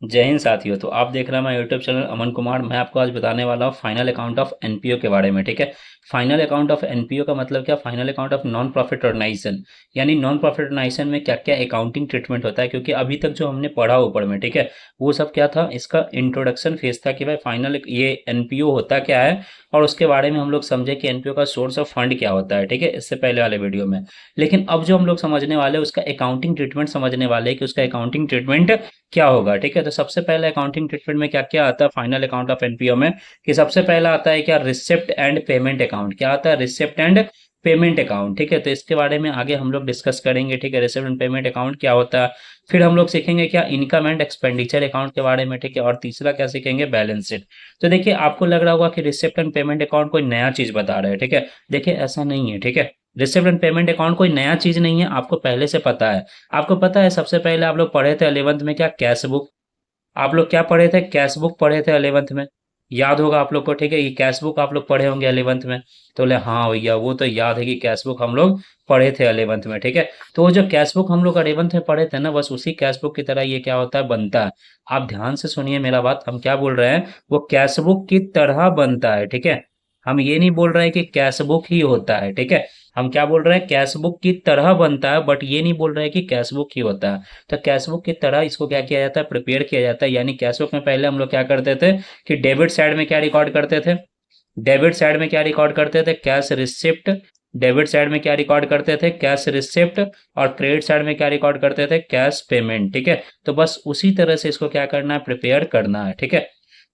जय हिंद साथियों। तो आप देख रहे हैं हमारा यूट्यूब चैनल अमन कुमार। मैं आपको आज बताने वाला हूँ फाइनल अकाउंट ऑफ एनपीओ के बारे में। ठीक है, फाइनल अकाउंट ऑफ एनपीओ का मतलब क्या? Final account of non profit organisation. यानी नॉन प्रॉफिट ऑर्गेनाइजेशन में क्या क्या अकाउंटिंग ट्रीटमेंट होता है, क्योंकि अभी तक जो हमने पढ़ा ऊपर में, ठीक है, वो सब क्या था, इसका इंट्रोडक्शन फेज था कि भाई फाइनल ये एनपीओ होता क्या है, और उसके बारे में हम लोग समझे कि एनपीओ का सोर्स ऑफ फंड क्या होता है। ठीक है, इससे पहले वाले वीडियो में। लेकिन अब जो हम लोग समझने वाले हैं उसका अकाउंटिंग ट्रीटमेंट समझने वाले हैं कि उसका अकाउंटिंग ट्रीटमेंट क्या होगा। ठीक है, तो सबसे पहले अकाउंटिंग ट्रीटमेंट में क्या क्या आता है फाइनल अकाउंट ऑफ एनपीओ में, कि सबसे पहला आता है क्या, रिसिप्ट एंड पेमेंट अकाउंट। क्या आता है? Receipt and payment account. ठीक है, तो इसके बारे में आगे हम लोग डिस्कस करेंगे। ठीक है, रिसिप्ट एंड पेमेंट अकाउंट क्या होता है। फिर हम लोग सीखेंगे क्या, इनकम एंड एक्सपेंडिचर अकाउंट के बारे में। ठीक है, और तीसरा क्या सीखेंगे, बैलेंस शीट। तो देखिए, आपको लग रहा होगा कि रिसिप्ट एंड पेमेंट अकाउंट कोई नया चीज बता रहे हैं। ठीक है, देखिए ऐसा नहीं है। ठीक है, रिसिप्ट एंड पेमेंट अकाउंट कोई नया चीज नहीं है, आपको पहले से पता है। आपको पता है सबसे पहले आप लोग पढ़े थे 11th में क्या, कैश बुक। आप लोग क्या पढ़े थे, कैश बुक पढ़े थे 11th में। याद होगा आप लोग को। ठीक है, ये कैश बुक आप लोग पढ़े होंगे 11th में। तो बोले हाँ भैया, वो तो याद है कि कैश बुक हम लोग पढ़े थे 11th में। ठीक है, तो वो जो कैश बुक हम लोग 11th में पढ़े थे ना, बस उसी कैश बुक की तरह ये क्या होता है, बनता है। आप ध्यान से सुनिए मेरा बात, हम क्या बोल रहे हैं, वो कैश बुक की तरह बनता है। ठीक है, हम ये नहीं बोल रहे हैं कि कैश बुक ही होता है। ठीक है, हम क्या बोल रहे हैं, कैश बुक की तरह बनता है, बट ये नहीं बोल रहे हैं कि कैश बुक ही होता है। तो कैश बुक की तरह इसको क्या किया जाता है, प्रिपेयर किया जाता है। यानी कैश बुक में पहले हम लोग क्या करते थे कि डेबिट साइड में क्या रिकॉर्ड करते थे, डेबिट साइड में क्या रिकॉर्ड करते थे, कैश रिसिप्ट। डेबिट साइड में क्या रिकॉर्ड करते थे, कैश रिसिप्ट। और क्रेडिट साइड में क्या रिकॉर्ड करते थे, कैश पेमेंट। ठीक है, तो बस उसी तरह से इसको क्या करना है, प्रिपेयर करना है। ठीक है,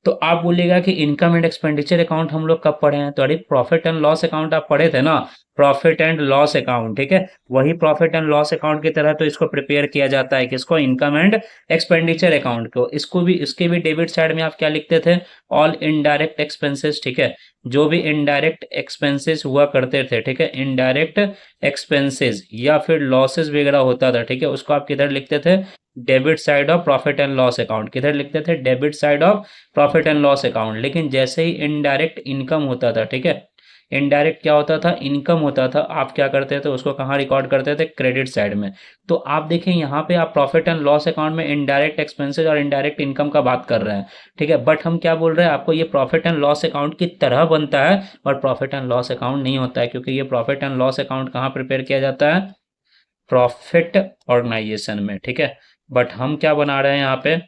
तो आप बोलिएगा कि इनकम एंड एक्सपेंडिचर अकाउंट हम लोग कब पढ़े हैं, तो अरे प्रॉफिट एंड लॉस अकाउंट आप पढ़े थे ना, प्रॉफिट एंड लॉस अकाउंट। ठीक है, वही प्रॉफिट एंड लॉस अकाउंट की तरह तो इसको प्रिपेयर किया जाता है, किसको, इनकम एंड एक्सपेंडिचर अकाउंट को। इसको भी, इसके भी डेबिट साइड में आप क्या लिखते थे, ऑल इनडायरेक्ट एक्सपेंसेस। ठीक है, जो भी इनडायरेक्ट एक्सपेंसेस हुआ करते थे, ठीक है, इनडायरेक्ट एक्सपेंसेस या फिर लॉसेस वगैरह होता था, ठीक है, उसको आप किधर लिखते थे, debit side of profit and loss account. किधर लिखते थे, debit side of profit and loss account. लेकिन जैसे ही इनडायरेक्ट इनकम होता था, ठीक है, इनडायरेक्ट क्या होता था, इनकम होता था, आप क्या करते थे, उसको कहाँ रिकॉर्ड करते थे, क्रेडिट साइड में। तो आप देखें यहाँ पे आप प्रॉफिट एंड लॉस अकाउंट में इनडायरेक्ट एक्सपेंसेस और इनडायरेक्ट इनकम का बात कर रहे हैं। ठीक है, बट हम क्या बोल रहे हैं आपको, ये प्रॉफिट एंड लॉस अकाउंट की तरह बनता है, और प्रॉफिट एंड लॉस अकाउंट नहीं होता है, क्योंकि ये प्रॉफिट एंड लॉस अकाउंट कहाँ प्रिपेयर किया जाता है, प्रॉफिट ऑर्गेनाइजेशन में। ठीक है, बट हम क्या बना रहे हैं यहाँ पे,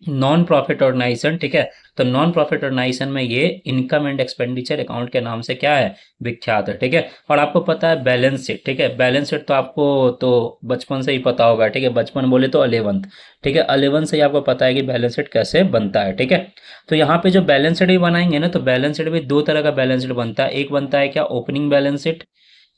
नॉन प्रॉफिट ऑर्गेनाइजेशन। ठीक है, तो नॉन प्रॉफिट ऑर्गेनाइजेशन में ये इनकम एंड एक्सपेंडिचर अकाउंट के नाम से क्या है, विख्यात है। ठीक है, और आपको पता है बैलेंस शीट। ठीक है, बैलेंस शीट तो आपको तो बचपन से ही पता होगा। ठीक है, बचपन बोले तो 11th। ठीक है, 11th से ही आपको पता है कि बैलेंस शीट कैसे बनता है। ठीक है, तो यहाँ पे जो बैलेंस शीट भी बनाएंगे ना, तो बैलेंस शीट भी दो तरह का बैलेंस शीट बनता है। एक बनता है क्या, ओपनिंग बैलेंस शीट।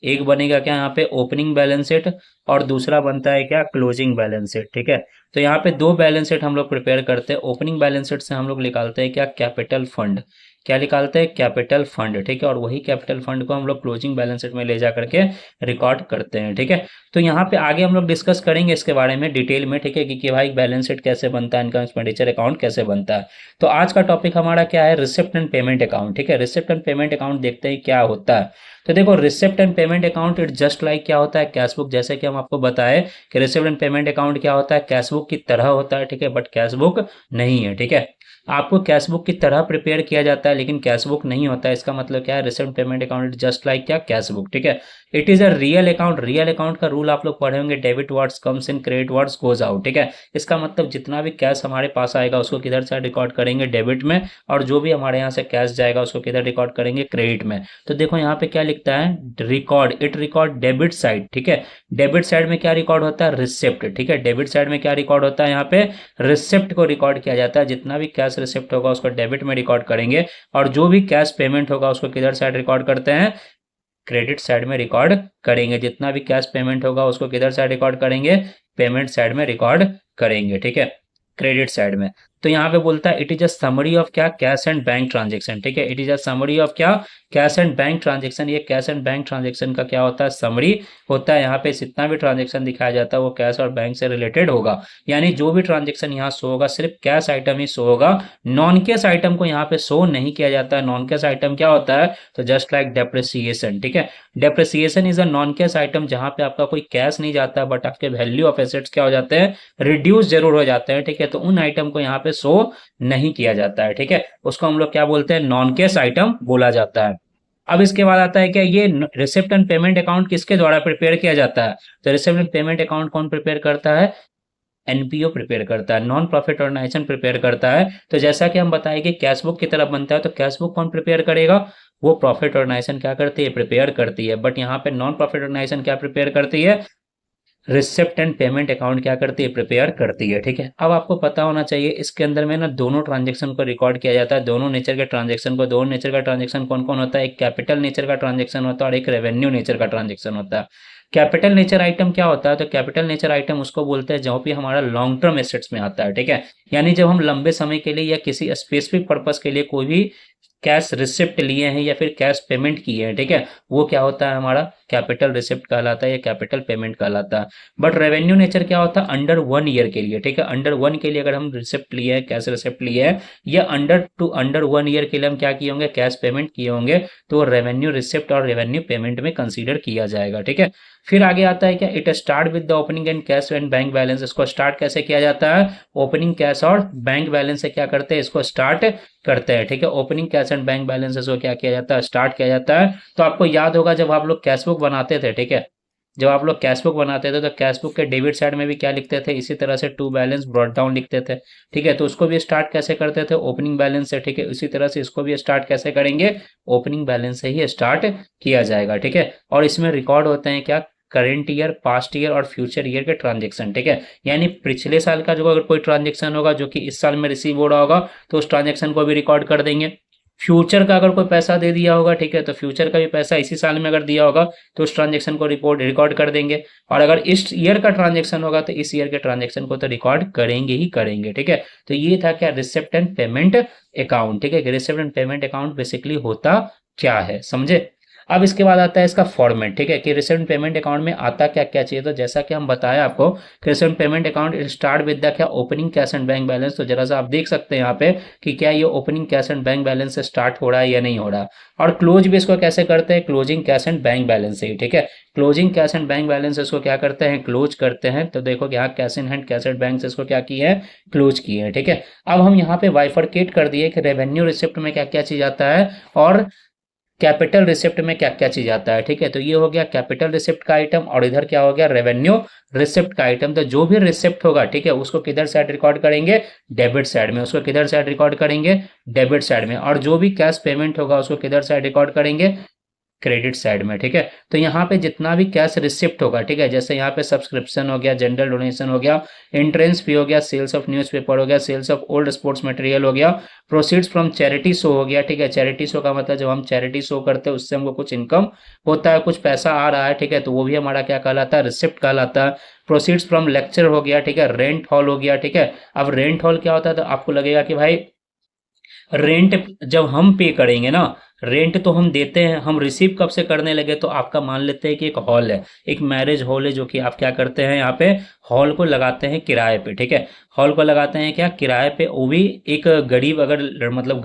एक बनेगा क्या यहाँ पे, ओपनिंग बैलेंस शीट। और दूसरा बनता है क्या, क्लोजिंग बैलेंस शीट। ठीक है, तो यहाँ पे दो बैलेंस शीट हम लोग प्रिपेयर करते हैं। ओपनिंग बैलेंस शीट से हम लोग निकालते हैं क्या, कैपिटल फंड। क्या निकालते हैं, कैपिटल फंड। ठीक है, और वही कैपिटल फंड को हम लोग क्लोजिंग बैलेंस शीट में ले जा करके रिकॉर्ड करते हैं। ठीक है, तो यहाँ पे आगे हम लोग डिस्कस करेंगे इसके बारे में डिटेल में। ठीक है, कि भाई बैलेंस शीट कैसे बनता है, इनकम एक्सपेंडिचर अकाउंट कैसे बनता है। तो आज का टॉपिक हमारा क्या है, रिसिप्ट एंड पेमेंट अकाउंट। ठीक है, रिसिप्ट एंड पेमेंट अकाउंट देखते हैं क्या होता है। तो देखो, receipt and payment account it just like क्या होता है, कैश बुक। जैसे कि हम आपको बताए कि रिसिप्ट एंड पेमेंट अकाउंट क्या होता है, कैश बुक की तरह होता है। ठीक है, बट कैश बुक नहीं है। ठीक है, आपको कैश बुक की तरह प्रिपेयर किया जाता है, लेकिन कैश बुक नहीं होता है। इसका मतलब क्या है, receipt payment account just like क्या, कैश बुक। ठीक है, it is a real account. Real account का रूल आप लोग पढ़े होंगे, debit words comes in, credit words goes out. ठीक है, इसका मतलब जितना भी कैश हमारे पास आएगा उसको किधर से रिकॉर्ड करेंगे, डेबिट में। और जो भी हमारे यहाँ से कैश जाएगा उसको किधर रिकॉर्ड करेंगे, क्रेडिट में। तो देखो यहाँ पे क्या लिखता है, record, it record debit side. ठीक है, डेबिट साइड में क्या रिकॉर्ड होता है, रिसिप्ट। ठीक है, डेबिट साइड में क्या रिकॉर्ड होता है, यहाँ पे रिसिप्ट को रिकॉर्ड किया जाता है। जितना भी कैश रिसिप्ट होगा उसको डेबिट में रिकॉर्ड करेंगे, और जो भी कैश पेमेंट होगा उसको किधर साइड रिकॉर्ड करते हैं, क्रेडिट साइड में रिकॉर्ड करेंगे। जितना भी कैश पेमेंट होगा उसको किधर साइड रिकॉर्ड करेंगे, पेमेंट साइड में रिकॉर्ड करेंगे। ठीक है, क्रेडिट साइड में। तो यहाँ पे बोलता है it is a summary of क्या, कैश एंड बैंक ट्रांजेक्शन, ठीक है। It is a summary of क्या, कैश एंड बैंक ट्रांजेक्शन। ये कैश एंड बैंक ट्रांजेक्शन का क्या होता है, समरी होता है। यहाँ पे जितना भी ट्रांजेक्शन दिखाया जाता है वो कैश और बैंक से रिलेटेड होगा, यानी जो भी ट्रांजेक्शन यहाँ शो होगा सिर्फ कैश आइटम ही शो होगा, नॉन कैश आइटम को यहाँ पे शो नहीं किया जाता है। नॉन कैश आइटम क्या होता है, तो जस्ट लाइक डेप्रिसिएशन, ठीक है। Depreciation is a non cash item जहां पे आपका कोई कैश नहीं जाता है बट आपके वैल्यू ऑफ एसेट्स क्या हो जाते हैं, रिड्यूस जरूर हो जाते हैं, ठीक है। तो उन आइटम को यहाँ पे शो नहीं किया जाता है, ठीक है। उसको हम लोग क्या बोलते हैं, नॉन कैश आइटम बोला जाता है। अब इसके बाद आता है क्या, ये रिसिप्ट एंड पेमेंट अकाउंट किसके द्वारा प्रिपेयर किया जाता है, तो रिसिप्ट एंड पेमेंट अकाउंट कौन प्रिपेयर करता है, एनपीओ प्रिपेयर करता है, नॉन प्रॉफिट ऑर्गेनाइजेशन प्रिपेयर करता है। तो जैसा कि हम बताएं कि कैश बुक की तरफ बनता है, तो कैश बुक कौन प्रिपेयर करेगा, वो प्रॉफिट ऑर्गेनाइजेशन क्या करती है, प्रिपेयर करती है। बट यहाँ पे नॉन प्रॉफिट ऑर्गेनाइजेशन क्या प्रिपेयर करती है, रिसिप्ट एंड पेमेंट अकाउंट क्या करती है, प्रिपेयर करती है, ठीक है। अब आपको पता होना चाहिए इसके अंदर में ना दोनों ट्रांजेक्शन को रिकॉर्ड किया जाता है, दोनों नेचर के ट्रांजेक्शन को। दोनों नेचर का ट्रांजेक्शन कौन कौन होता है, एक कैपिटल नेचर का ट्रांजेक्शन होता है और एक रेवेन्यू नेचर का ट्रांजेक्शन होता है। कैपिटल नेचर आइटम क्या होता है, तो कैपिटल नेचर आइटम उसको बोलते हैं जो भी हमारा लॉन्ग टर्म एसेट्स में आता है, ठीक है। यानी जब हम लंबे समय के लिए या किसी स्पेसिफिक पर्पस के लिए कोई भी कैश रिसिप्ट लिए हैं या फिर कैश पेमेंट किए हैं, ठीक है, वो क्या होता है, हमारा कैपिटल रिसिप्ट कहलाता है या कैपिटल पेमेंट कहलाता है। बट रेवेन्यू नेचर क्या होता है, अंडर 1 ईयर के लिए, ठीक है। अंडर 1 के लिए अगर हम रिसिप्ट लिए हैं, कैश रिसिप्ट लिए हैं, या अंडर 1 ईयर के लिए हम क्या किए होंगे, कैश पेमेंट किए होंगे, तो रेवेन्यू रिसिप्ट और रेवेन्यू पेमेंट में कंसीडर किया जाएगा, ठीक है। फिर आगे आता है क्या, it start with the opening and cash and bank balance. इसको स्टार्ट कैसे किया जाता है, ओपनिंग कैश और बैंक बैलेंस से क्या करते हैं, इसको स्टार्ट करते हैं, ठीक है। Opening cash and bank balance को क्या किया जाता है, स्टार्ट किया जाता है। तो आपको याद होगा जब आप लोग कैश बुक बनाते थे, ठीक है, जब आप लोग कैश बुक बनाते थे तो कैश बुक के डेबिट साइड में भी क्या लिखते थे, इसी तरह से टू बैलेंस ब्रॉट डाउन लिखते थे, ठीक है। तो उसको भी स्टार्ट कैसे करते थे, ओपनिंग बैलेंस से, ठीक है। इसी तरह से इसको भी स्टार्ट कैसे करेंगे, ओपनिंग बैलेंस से ही स्टार्ट किया जाएगा, ठीक है। और इसमें रिकॉर्ड होते हैं क्या, करेंट ईयर, पास्ट ईयर और फ्यूचर ईयर के ट्रांजेक्शन, ठीक है। यानी पिछले साल का जो अगर कोई ट्रांजेक्शन होगा जो कि इस साल में रिसीव हो रहा होगा तो उस ट्रांजेक्शन को भी रिकॉर्ड कर देंगे। फ्यूचर का अगर कोई पैसा दे दिया होगा, ठीक है, तो फ्यूचर का भी पैसा इसी साल में अगर दिया होगा तो उस ट्रांजेक्शन को रिकॉर्ड कर देंगे। और अगर इस ईयर का ट्रांजेक्शन होगा तो इस ईयर के ट्रांजेक्शन को तो रिकॉर्ड करेंगे ही करेंगे, ठीक है। तो ये था क्या, रिसिप्ट एंड पेमेंट अकाउंट, ठीक है। Receipt and payment account basically होता क्या है, समझे। अब इसके बाद आता है इसका फॉर्मेट, ठीक है, कि रिसिप्ट पेमेंट अकाउंट में आता क्या क्या चाहिए। तो जैसा कि हम बताया आपको, receipt payment account start with the क्या, opening cash and bank balance. तो जरा सा आप देख सकते हैं यहाँ पे कि क्या ये opening cash and bank balance से स्टार्ट हो रहा है या नहीं हो रहा। और क्लोज भी इसको कैसे करते हैं, closing cash and bank balance से ही, ठीक है। Closing cash and bank balance इसको क्या करते हैं, क्लोज करते हैं। तो देखो यहाँ cash in hand cash and bank से इसको क्या किए हैं, क्लोज किए हैं, ठीक है। अब हम यहाँ पे बाइफरकेट कर दिए कि रेवेन्यू रिसिप्ट में क्या क्या चीज आता है और कैपिटल रिसिप्ट में क्या क्या चीज आता है, ठीक है। तो ये हो गया कैपिटल रिसिप्ट का आइटम और इधर क्या हो गया, रेवेन्यू रिसिप्ट का आइटम। तो जो भी रिसिप्ट होगा, ठीक है, उसको किधर साइड रिकॉर्ड करेंगे, डेबिट साइड में। उसको किधर साइड रिकॉर्ड करेंगे, डेबिट साइड में। और जो भी कैश पेमेंट होगा उसको किधर साइड रिकॉर्ड करेंगे, क्रेडिट साइड में, ठीक है। तो यहाँ पे जितना भी कैश रिसिप्ट होगा, ठीक है, जैसे यहाँ पे सब्सक्रिप्शन हो गया, जनरल डोनेशन हो गया, एंट्रेंस फी हो गया, सेल्स ऑफ न्यूज़पेपर हो गया, sales of old sports material हो गया, प्रोसीड्स फ्रॉम चैरिटी शो हो गया, ठीक है। चैरिटी शो का मतलब जब हम चैरिटी शो करते हैं उससे हमको कुछ इनकम होता है, कुछ पैसा आ रहा है, ठीक है, तो वो भी हमारा क्या कहलाता है, रिसिप्ट कहलाता है। प्रोसीड्स फ्रॉम लेक्चर हो गया, ठीक है, रेंट हॉल हो गया, ठीक है। अब रेंट हॉल क्या होता है, तो आपको लगेगा कि भाई रेंट जब हम पे करेंगे ना, रेंट तो हम देते हैं, हम रिसीव कब से करने लगे, तो आपका मान लेते हैं कि एक हॉल है, एक मैरिज हॉल है, जो कि आप क्या करते हैं, यहाँ पे हॉल को लगाते हैं किराए पे, ठीक है। हॉल को लगाते हैं क्या, किराए पे। वो भी एक गरीब, अगर मतलब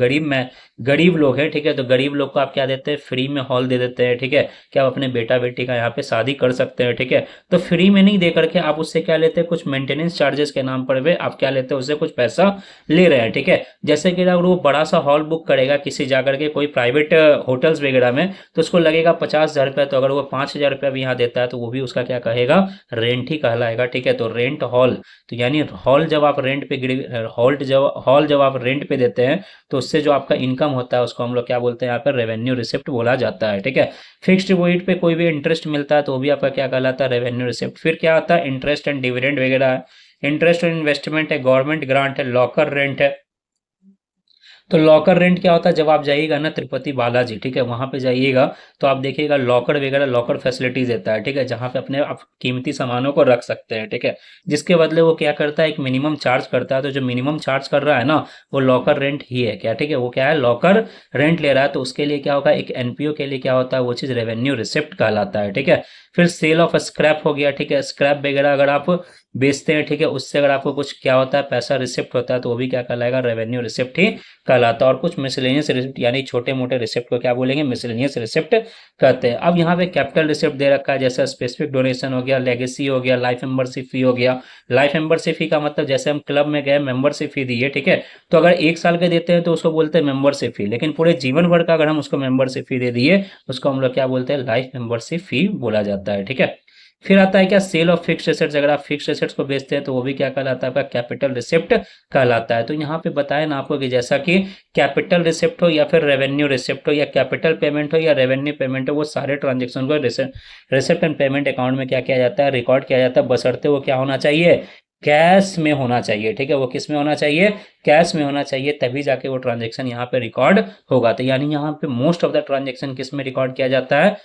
गरीब लोग हैं, ठीक है, तो गरीब लोग को आप क्या देते हैं, फ्री में हॉल दे देते हैं, ठीक है। क्या आप अपने बेटा बेटी का यहाँ पे शादी कर सकते हैं, ठीक है। तो फ्री में नहीं दे करके आप उससे क्या लेते हैं, कुछ मेंटेनेंस चार्जेस के नाम पर वे आप क्या लेते हैं, उससे कुछ पैसा ले रहे हैं, ठीक है। जैसे कि अगर वो बड़ा सा हॉल बुक करेगा किसी जाकर के कोई प्राइवेट होटल्स वगैरह में, तो उसको लगेगा 50,000 रुपया। तो अगर वो 5,000 रुपया भी यहाँ देता है तो वो भी उसका क्या कहेगा, रेंट ही कहलाएगा, ठीक है। तो रेंट हॉल, तो यानी हॉल जब आप रेंट पे हॉल जब आप रेंट पे देते हैं तो उससे जो आपका इनकम होता है उसको हम लोग क्या बोलते हैं, यहाँ पर रेवेन्यू रिसिप्ट बोला जाता है, ठीक है। फिक्स्ड डिपॉजिट पे कोई भी इंटरेस्ट मिलता है तो वो भी आपका क्या कहलाता है, रेवेन्यू रिसिप्ट। फिर क्या आता है, इंटरेस्ट एंड डिविडेंड वगैरह है, इंटरेस्ट और इन्वेस्टमेंट है, गवर्नमेंट ग्रांट है, लॉकर रेंट है, तो लॉकर रेंट क्या होता है, जब आप जाइएगा ना तिरुपति बालाजी, ठीक है, वहां पे जाइएगा तो आप देखिएगा लॉकर वगैरह, लॉकर फैसिलिटीज देता है, ठीक है, जहां पे अपने आप कीमती सामानों को रख सकते हैं, ठीक है। जिसके बदले वो क्या करता है, एक मिनिमम चार्ज करता है, तो जो मिनिमम चार्ज कर रहा है ना वो लॉकर रेंट ही है, क्या, ठीक है, वो क्या है, लॉकर रेंट ले रहा है। तो उसके लिए क्या होगा, एक एनपीओ के लिए क्या होता है, वो चीज रेवेन्यू रिसिप्ट कहलाता है, ठीक है। फिर सेल ऑफ स्क्रैप हो गया, ठीक है, स्क्रैप वगैरह अगर आप बेचते हैं, ठीक है, उससे अगर आपको कुछ क्या होता है, पैसा रिसिप्ट होता है, तो वो भी क्या कहलाएगा, रेवेन्यू रिसिप्ट ही कहलाता है। और कुछ मिसलेनियस रिसिप्ट यानी छोटे मोटे रिसिप्ट को क्या बोलेंगे, मिसलेनियस रिसिप्ट कहते हैं। अब यहाँ पे कैपिटल रिसिप्ट दे रखा है, जैसे स्पेसिफिक डोनेशन हो गया, लेगेसी हो गया, लाइफ मेंबरशिप फी हो गया। लाइफ मेंबरशिप फी का मतलब जैसे हम क्लब में गए, मेंबरशिप फी दी है, ठीक है, तो अगर 1 साल के देते हैं तो उसको बोलते हैं मेंबरशिप फी, लेकिन पूरे जीवन भर का अगर हम उसको मेंबरशिप फी दे दिए उसको हम लोग क्या बोलते हैं, लाइफ मेंबरशिप फी बोला जाता है, ठीक है। फिर आता है क्या, सेल ऑफ फिक्स्ड एसेट्स, अगर आप फिक्स्ड एसेट्स को बेचते हैं तो वो भी क्या कहलाता है, आपका कैपिटल रिसिप्ट कहलाता है। तो यहाँ पे बताया ना आपको कि जैसा कि कैपिटल रिसिप्ट हो या फिर रेवेन्यू रिसिप्ट हो या कैपिटल पेमेंट हो या रेवेन्यू पेमेंट हो, वो सारे ट्रांजेक्शन को रिसिप्ट एंड पेमेंट अकाउंट में क्या किया जाता है, रिकॉर्ड किया जाता है, बशर्ते वो क्या होना चाहिए, कैश में होना चाहिए, ठीक है, वो किस में होना चाहिए, कैश में होना चाहिए, तभी जाके वो ट्रांजेक्शन यहाँ पे रिकॉर्ड होगा। तो यानी यहाँ पे मोस्ट ऑफ द ट्रांजेक्शन किस में रिकॉर्ड किया जाता है,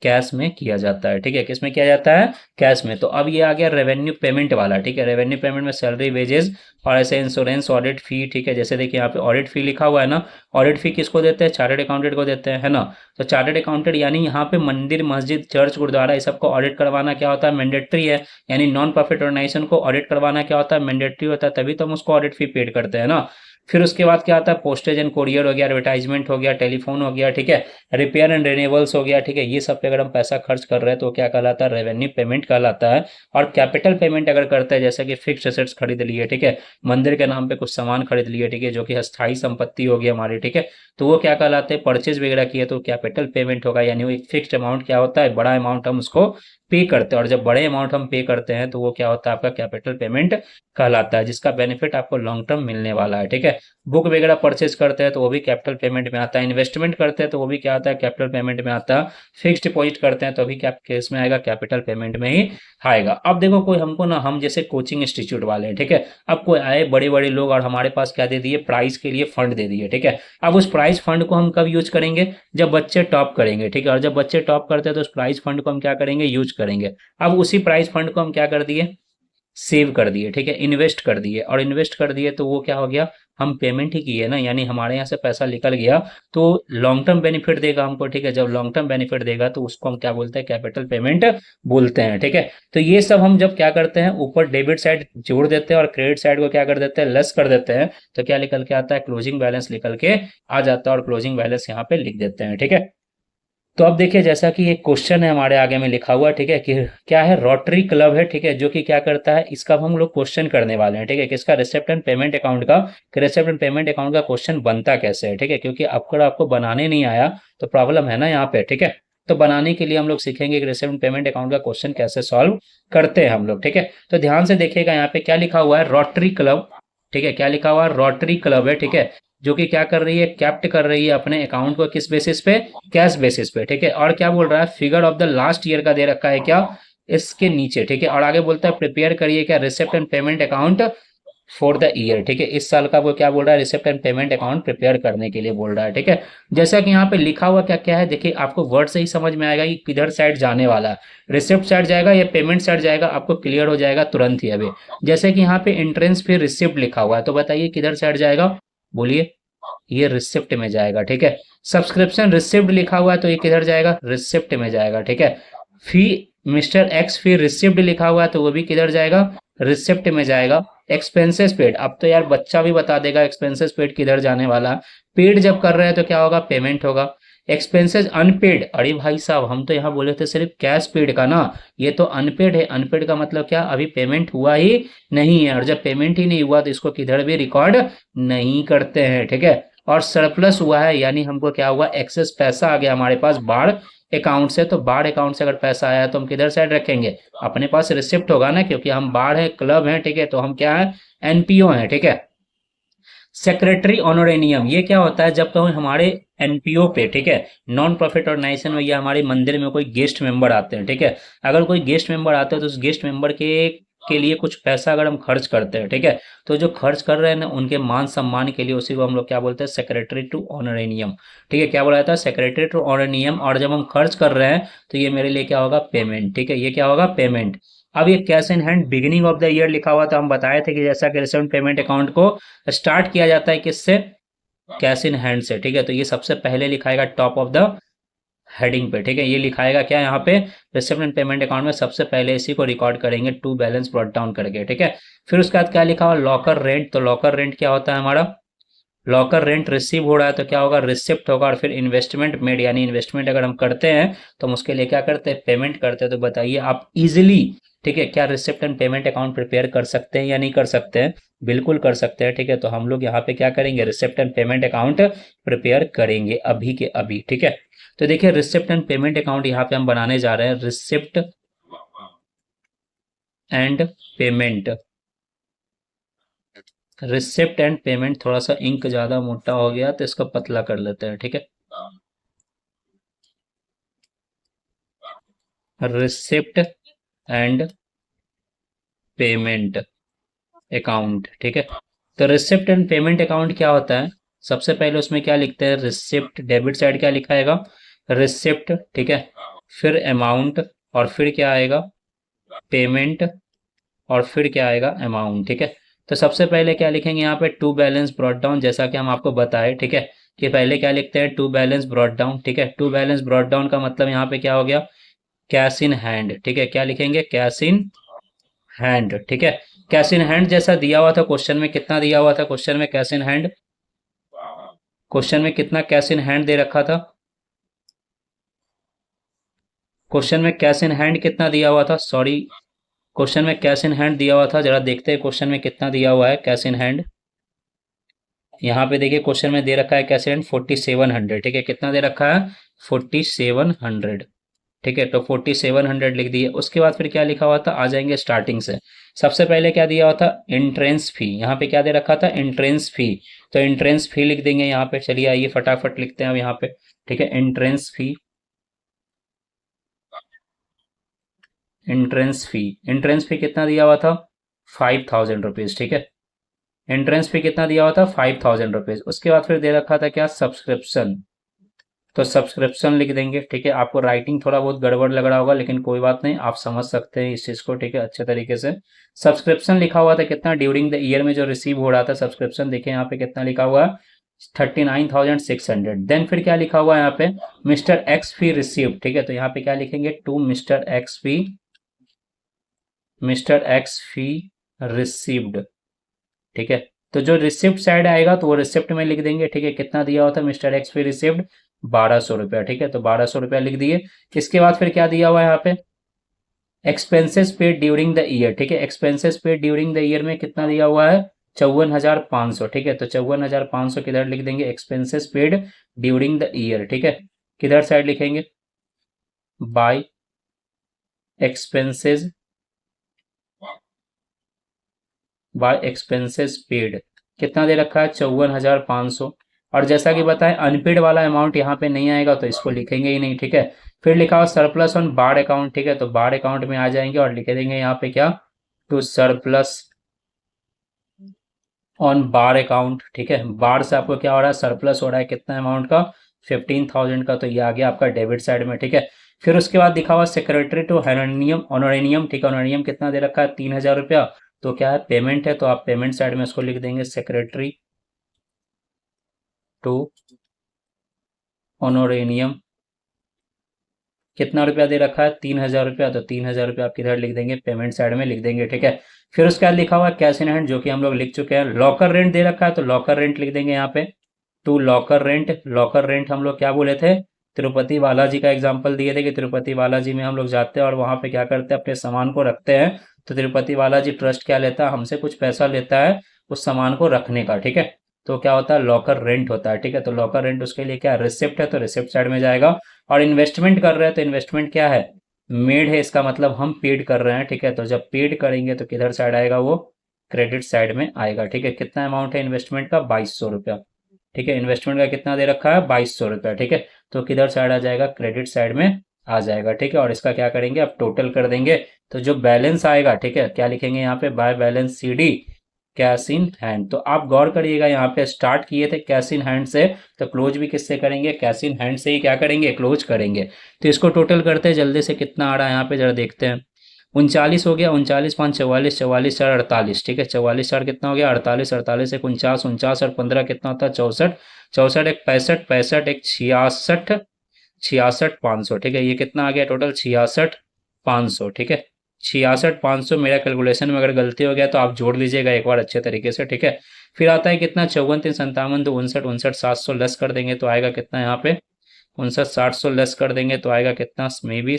कैश में किया जाता है, ठीक है, किस में किया जाता है, कैश में। तो अब ये आ गया रेवेन्यू पेमेंट वाला, ठीक है, रेवेन्यू पेमेंट में सैलरी, वेजेस और ऐसे इंश्योरेंस, ऑडिट फी, ठीक है, जैसे देखिए यहाँ पे ऑडिट फी लिखा हुआ है ना, ऑडिट फी किसको देते हैं, चार्टर्ड अकाउंटेंट को देते हैं, है ना। तो चार्टर्ड अकाउंटेंट यानी यहाँ पे मंदिर, मस्जिद, चर्च, गुरुद्वारा, इस सबको ऑडिट करवाना क्या होता है, मैंडेटरी है। यानी नॉन प्रॉफिट ऑर्गेनाइजेशन को ऑडिट करवाना क्या होता है, मैंडेटरी होता है, तभी तो हम उसको ऑडिट फी पेड करते हैं ना। फिर उसके बाद क्या आता है, पोस्टेज एंड कोरियर हो गया, एडवर्टाइजमेंट हो गया, टेलीफोन हो गया, ठीक है, रिपेयर एंड रिन्यूएबल्स हो गया, ठीक है, ये सब पे अगर हम पैसा खर्च कर रहे हैं तो क्या कहलाता है, रेवेन्यू पेमेंट कहलाता है। और कैपिटल पेमेंट अगर करते हैं, जैसे कि फिक्स्ड एसेट्स खरीद लिए, ठीक है, मंदिर के नाम पे कुछ सामान खरीद लिए, ठीक है, जो कि अस्थायी संपत्ति होगी हमारी, ठीक है, तो वो क्या कहलाते हैं, परचेज वगैरह किए तो कैपिटल पेमेंट होगा। यानी वो एक फिक्स्ड अमाउंट क्या होता है, बड़ा अमाउंट हम उसको पे करते हैं, और जब बड़े अमाउंट हम पे करते हैं तो वो क्या होता है, आपका कैपिटल पेमेंट कहलाता है, जिसका बेनिफिट आपको लॉन्ग टर्म मिलने वाला है, ठीक है। बुक वगैरह परचेज करते हैं तो वो भी कैपिटल पेमेंट में आता है, इन्वेस्टमेंट करते हैं तो वो भी क्या आता है, कैपिटल पेमेंट में आता है, फिक्स्ड डिपॉजिट करते हैं तो भी क्या केस में आएगा, कैपिटल पेमेंट में ही आएगा। अब देखो कोई हमको ना, हम जैसे कोचिंग इंस्टीट्यूट वाले हैं, ठीक है, अब कोई आए बड़े बड़े लोग और हमारे पास क्या दे दिए, प्राइज के लिए फंड दे दिए, ठीक है। अब उस प्राइज फंड को हम कब यूज करेंगे, जब बच्चे टॉप करेंगे, ठीक है, और जब बच्चे टॉप करते हैं तो उस प्राइज फंड को हम क्या करेंगे, यूज करेंगे। अब उसी प्राइज फंड को हम क्या कर दिए, सेव कर दिए, ठीक है, इन्वेस्ट कर दिए, और इन्वेस्ट कर दिए तो वो क्या हो गया, हम पेमेंट ही किए ना, यानी हमारे यहाँ से पैसा निकल गया तो लॉन्ग टर्म बेनिफिट देगा हमको, ठीक है, जब लॉन्ग टर्म बेनिफिट देगा तो उसको हम क्या बोलते हैं, कैपिटल पेमेंट बोलते हैं, ठीक है। तो ये सब हम जब क्या करते हैं, ऊपर डेबिट साइड जोड़ देते हैं और क्रेडिट साइड को क्या कर देते हैं, लेस कर देते हैं, तो क्या निकल के आता है, क्लोजिंग बैलेंस निकल के आ जाता है, और क्लोजिंग बैलेंस यहाँ पे लिख देते हैं, ठीक है। तो अब देखिए जैसा कि एक क्वेश्चन है हमारे आगे में लिखा हुआ, ठीक है, कि क्या है, रोटरी क्लब है, ठीक है, जो कि क्या करता है, इसका हम लोग क्वेश्चन करने वाले हैं, ठीक है, किसका, रिसिप्ट एंड पेमेंट अकाउंट का। रिसिप्ट एंड पेमेंट अकाउंट का क्वेश्चन बनता कैसे है, ठीक है, क्योंकि आपको बनाने नहीं आया तो प्रॉब्लम है ना यहाँ पे, ठीक है। तो बनाने के लिए हम लोग सीखेंगे कि रिसिप्ट एंड पेमेंट अकाउंट का क्वेश्चन कैसे सॉल्व करते हैं हम लोग, ठीक है। तो ध्यान से देखिएगा यहाँ पे क्या लिखा हुआ है, रोटरी क्लब, ठीक है, क्या लिखा हुआ है, रोटरी क्लब है, ठीक है, जो कि क्या कर रही है, कैप्ट कर रही है अपने अकाउंट को, किस बेसिस पे, कैश बेसिस पे, ठीक है। और क्या बोल रहा है, figure of the last year का दे रखा है क्या, इसके नीचे, ठीक है, और आगे बोलता है प्रिपेयर करिए क्या, receipt and payment account for the year, ठीक है, इस साल का वो क्या बोल रहा है, receipt and payment account prepare करने के लिए बोल रहा है, ठीक है। जैसा कि यहाँ पे लिखा हुआ क्या क्या है, देखिए आपको वर्ड से ही समझ में आएगा कि किधर साइड जाने वाला है, रिसिप्ट साइड जाएगा या पेमेंट साइड जाएगा, आपको क्लियर हो जाएगा तुरंत ही अभी। जैसे कि यहाँ पे एंट्रेंस पे रिसिप्ट लिखा हुआ है, तो बताइए किधर साइड जाएगा, बोलिए, ये रिसिप्ट में जाएगा, ठीक है। सब्सक्रिप्शन रिसिप्ट लिखा हुआ है तो ये किधर जाएगा, रिसिप्ट में जाएगा, ठीक है। फी मिस्टर एक्स फी रिसिप्ट लिखा हुआ है तो वो भी किधर जाएगा, रिसिप्ट में जाएगा। एक्सपेंसेस पेड, अब तो यार बच्चा भी बता देगा एक्सपेंसेस पेड किधर जाने वाला। पेड जब कर रहे हैं तो क्या होगा, पेमेंट होगा। एक्सपेंसेस अनपेड, अरे भाई साहब हम तो यहाँ बोले थे सिर्फ कैश पेड का ना, ये तो अनपेड है। अनपेड का मतलब क्या, अभी पेमेंट हुआ ही नहीं है, और जब पेमेंट ही नहीं हुआ तो इसको किधर भी रिकॉर्ड नहीं करते हैं, ठीक है। और सरप्लस हुआ है यानी हमको क्या हुआ, एक्सेस पैसा आ गया हमारे पास बाढ़ अकाउंट से, तो बाढ़ अकाउंट से अगर पैसा आया तो हम किधर साइड रखेंगे, अपने पास रिसिप्ट होगा ना, क्योंकि हम बाढ़ है, क्लब है, ठीक है, तो हम क्या है, एनपीओ है, ठीक है। सेक्रेटरी ऑनोरेनियम, ये क्या होता है, जब कहीं हमारे एनपीओ पे, ठीक है, नॉन प्रॉफिट ऑर्गेनाइजेशन में या हमारे मंदिर में कोई गेस्ट मेंबर आते हैं, ठीक है, अगर कोई गेस्ट मेंबर आते हैं तो उस गेस्ट मेंबर के के लिए कुछ पैसा अगर हम खर्च करते हैं, ठीक है, तो जो खर्च कर रहे हैं ना उनके मान सम्मान के लिए, उसी को हम लोग क्या बोलते हैं, सेक्रेटरी टू ऑनरेनियम। ठीक है, क्या बोला जाता है, सेक्रेटरी टू ऑनरेनियम। और जब हम खर्च कर रहे हैं तो ये मेरे लिए क्या होगा, पेमेंट। ठीक है, ये क्या होगा, पेमेंट। अब ये cash in hand beginning of the year लिखा हुआ था, हम बताए थे कि जैसा कि रिसीव्ड पेमेंट अकाउंट को स्टार्ट किया जाता है किससे, कैश इन हैंड से। ठीक है, तो ये सबसे पहले लिखाएगा टॉप ऑफ द हेडिंग पे। ठीक है, ये लिखाएगा क्या यहाँ पे, रिसिप्ट एंड पेमेंट अकाउंट में सबसे पहले इसी को रिकॉर्ड करेंगे टू बैलेंस ब्रॉट डाउन करके। ठीक है, फिर उसके बाद क्या लिखा हुआ, लॉकर रेंट। तो लॉकर रेंट क्या होता है हमारा, लॉकर रेंट रिसीव हो रहा है तो क्या होगा, रिसिप्ट होगा। और फिर इन्वेस्टमेंट मेड, यानी इन्वेस्टमेंट अगर हम करते हैं तो हम उसके लिए क्या करते हैं, पेमेंट करते हैं। तो बताइए आप इजिली, ठीक है, क्या receipt and payment account prepare कर सकते हैं या नहीं कर सकते हैं, बिल्कुल कर सकते हैं। ठीक है, तो हम लोग यहाँ पे क्या करेंगे, receipt and payment account prepare करेंगे अभी के अभी। ठीक है, तो देखिए रिसिप्ट एंड पेमेंट अकाउंट यहाँ पे हम बनाने जा रहे हैं, receipt and payment. Receipt and payment, थोड़ा सा इंक ज्यादा मोटा हो गया तो इसको पतला कर लेते हैं। ठीक है, रिसिप्ट एंड पेमेंट अकाउंट। ठीक है, तो रिसिप्ट एंड पेमेंट अकाउंट क्या होता है, सबसे पहले उसमें क्या लिखते हैं, रिसिप्ट, डेबिट साइड क्या लिखा आएगा, रिसिप्ट। ठीक है, फिर अमाउंट, और फिर क्या आएगा, पेमेंट, और फिर क्या आएगा, अमाउंट। ठीक है, तो सबसे पहले क्या लिखेंगे यहाँ पे, टू बैलेंस ब्रॉट डाउन, जैसा कि हम आपको बताए। ठीक है, कि पहले क्या लिखते हैं, टू बैलेंस ब्रॉट डाउन। ठीक है, टू बैलेंस ब्रॉट डाउन का मतलब यहाँ पे क्या हो गया, कैश इन हैंड। ठीक है, क्या लिखेंगे, कैश इन हैंड। ठीक है, कैश इन हैंड जैसा दिया हुआ था क्वेश्चन में, कितना दिया हुआ था क्वेश्चन में कैश इन हैंड, क्वेश्चन में कितना कैश इन हैंड दे रखा था, क्वेश्चन में कैश इन हैंड कितना दिया हुआ था, सॉरी, क्वेश्चन में कैश इन हैंड दिया हुआ था, जरा देखते हैं क्वेश्चन में कितना दिया हुआ है कैश इन हैंड। यहाँ पे देखिए क्वेश्चन में दे रखा है कैश इन हैंड 4700। ठीक है, कितना दे रखा है, 4700। ठीक है, तो 4700 लिख दिए। उसके बाद फिर क्या लिखा हुआ था, आ जाएंगे स्टार्टिंग से। सबसे पहले क्या दिया हुआ था, एंट्रेंस फी। यहाँ पे क्या दे रखा था, एंट्रेंस फी। तो एंट्रेंस फी लिख देंगे यहाँ पे। चलिए आइए फटाफट लिखते हैं अब यहाँ पे। ठीक है, entrance fee, entrance fee, entrance fee कितना दिया हुआ था, 5000 रुपीज। ठीक है, एंट्रेंस फी कितना दिया हुआ था, 5000 रुपीज। उसके बाद फिर दे रखा था क्या, सब्सक्रिप्शन। तो सब्सक्रिप्शन लिख देंगे। ठीक है, आपको राइटिंग थोड़ा बहुत गड़बड़ लग रहा होगा, लेकिन कोई बात नहीं, आप समझ सकते हैं इस चीज को। ठीक है, अच्छे तरीके से सब्सक्रिप्शन लिखा हुआ था कितना, ड्यूरिंग द ईयर में जो रिसीव हो रहा था सब्सक्रिप्शन, देखिए यहाँ पे कितना लिखा हुआ है, 39,600। देन फिर क्या लिखा हुआ है यहाँ पे, मिस्टर एक्स फी रिसीव्ड। ठीक है, तो यहाँ पे क्या लिखेंगे, to mister X fee, mister X fee received. ठीक है, तो जो रिसिप्ट साइड आएगा तो वो रिसिप्ट में लिख देंगे। ठीक है, कितना दिया हुआ था, मिस्टर एक्स फी रिसिव्ड 1200 रुपया। ठीक है, तो 1200 रुपया लिख दिए। इसके बाद फिर क्या दिया हुआ है यहाँ पे, expenses paid during the year. ठीक है, expenses paid during the year में कितना दिया हुआ है, 54,500। ठीक है, तो 54,500 किधर लिख देंगे, expenses paid during the year. ठीक है, किधर साइड लिखेंगे, by expenses, by expenses paid कितना दे रखा है, 54,500। और जैसा कि बताएं अनपेड वाला अमाउंट यहाँ पे नहीं आएगा तो इसको लिखेंगे ही नहीं। ठीक है, फिर लिखा हुआ सरप्लस ऑन बार अकाउंट। ठीक है, तो बार अकाउंट में आ जाएंगे और लिख देंगे यहाँ पे क्या, to surplus on bar account. ठीक है, बार से आपको क्या हो रहा है, सरप्लस हो रहा है, कितना अमाउंट का, 15,000 का। तो ये आ गया आपका डेबिट साइड में। ठीक है, फिर उसके बाद दिखा हुआ सेक्रेटरी टू ऑनरेनियम, ऑनरेनियम। ठीक है, ऑनरेनियम कितना दे रखा है, 3,000 रुपया। तो क्या है, पेमेंट है, तो आप पेमेंट साइड में उसको लिख देंगे, सेक्रेटरी टू ऑनरेनियम। कितना रुपया दे रखा है, 3,000 रुपया। तो 3,000 रुपया आप किधर लिख देंगे, पेमेंट साइड में लिख देंगे। ठीक है, फिर उसके बाद लिखा हुआ कैश इन हैंड, जो कि हम लोग लिख चुके हैं। लॉकर रेंट दे रखा है तो लॉकर रेंट लिख देंगे यहाँ पे, to locker rent. Locker rent हम लोग क्या बोले थे, तिरुपति बालाजी का एग्जाम्पल दिए थे कि तिरुपति बालाजी में हम लोग जाते हैं और वहां पे क्या करते हैं, अपने सामान को रखते हैं। तो तिरुपति बालाजी ट्रस्ट क्या लेता है, हमसे कुछ पैसा लेता है उस सामान को रखने का। ठीक है, तो क्या होता है, लॉकर रेंट होता है। ठीक है, तो लॉकर रेंट उसके लिए क्या, रिसिप्ट है, तो रिसिप्ट साइड में जाएगा। और इन्वेस्टमेंट कर रहे हैं तो इन्वेस्टमेंट क्या है, मेड है, इसका मतलब हम पेड कर रहे हैं। ठीक है, तो जब पेड करेंगे तो किधर साइड आएगा, वो क्रेडिट साइड में आएगा। ठीक है, कितना अमाउंट है इन्वेस्टमेंट का, 2200 रुपया। ठीक है, इन्वेस्टमेंट का कितना दे रखा है, 2200 रुपया। ठीक है, तो किधर साइड आ जाएगा, क्रेडिट साइड में आ जाएगा, ठीक है। और इसका क्या करेंगे, अब टोटल कर देंगे, तो जो बैलेंस आएगा, ठीक है, क्या लिखेंगे यहाँ पे, by balance CD cash in hand. तो आप गौर करिएगा, यहाँ पे स्टार्ट किए थे कैश इन हैंड से, तो क्लोज भी किससे करेंगे, कैश इन हैंड से ही क्या करेंगे, क्लोज करेंगे। तो इसको टोटल करते हैं जल्दी से, कितना आ रहा है यहाँ पे जरा देखते हैं। 39 हो गया, 39 5 44, 44 4 48, ठीक है। 44 4 कितना हो गया, 48, 48 एक 49, 49 और 15 कितना होता है, 64, 64 एक 65, 65 एक 66, 66 500, ठीक है। ये कितना आ गया टोटल, 66 500, ठीक है। 66 500, मेरा कैलकुलेशन में अगर गलती हो गया तो आप जोड़ लीजिएगा एक बार अच्छे तरीके से, ठीक है। फिर आता है कितना, 54 3 57 2 59, 59 700 लेस कर देंगे तो आएगा कितना यहाँ पे, 59 700 लेस कर देंगे तो आएगा कितना, मे बी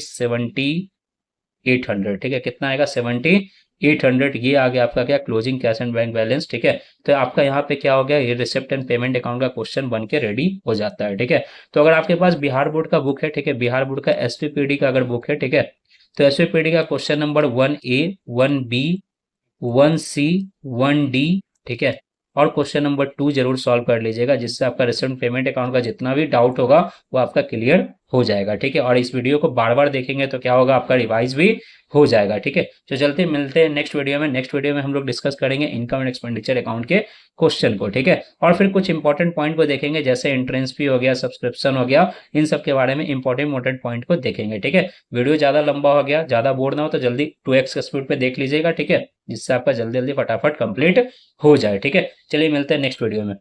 7800, ठीक है। कितना आएगा, 7800। ये आ गया आपका क्या, closing cash and bank balance, ठीक है। तो आपका यहाँ पे क्या हो गया, ये रिसिप्ट एंड पेमेंट अकाउंट का क्वेश्चन बन के रेडी हो जाता है, ठीक है। तो अगर आपके पास बिहार बोर्ड का बुक है, ठीक है, बिहार बोर्ड का SPPD का अगर बुक है, ठीक है, तो SPPD का question number 1A 1B 1C 1D, ठीक है, और क्वेश्चन नंबर 2 जरूर सॉल्व कर लीजिएगा, जिससे आपका रिसेंट पेमेंट अकाउंट का जितना भी डाउट होगा वो आपका क्लियर हो जाएगा, ठीक है। और इस वीडियो को बार बार देखेंगे तो क्या होगा, आपका रिवाइज भी हो जाएगा, ठीक है। तो चलते मिलते हैं नेक्स्ट वीडियो में। नेक्स्ट वीडियो में हम लोग डिस्कस करेंगे इनकम एंड एक्सपेंडिचर अकाउंट के क्वेश्चन को, ठीक है। और फिर कुछ इंपॉर्टेंट पॉइंट को देखेंगे, जैसे एंट्रेंस फी हो गया, सब्सक्रिप्शन हो गया, इन सब के बारे में इंपॉर्टेंट पॉइंट को देखेंगे, ठीक है। वीडियो ज्यादा लंबा हो गया, ज्यादा बोर ना हो तो जल्दी 2x का स्पीड पे देख लीजिएगा, ठीक है, जिससे आपका जल्दी जल्दी फटाफट कंप्लीट हो जाए, ठीक है। चलिए मिलते हैं नेक्स्ट वीडियो में।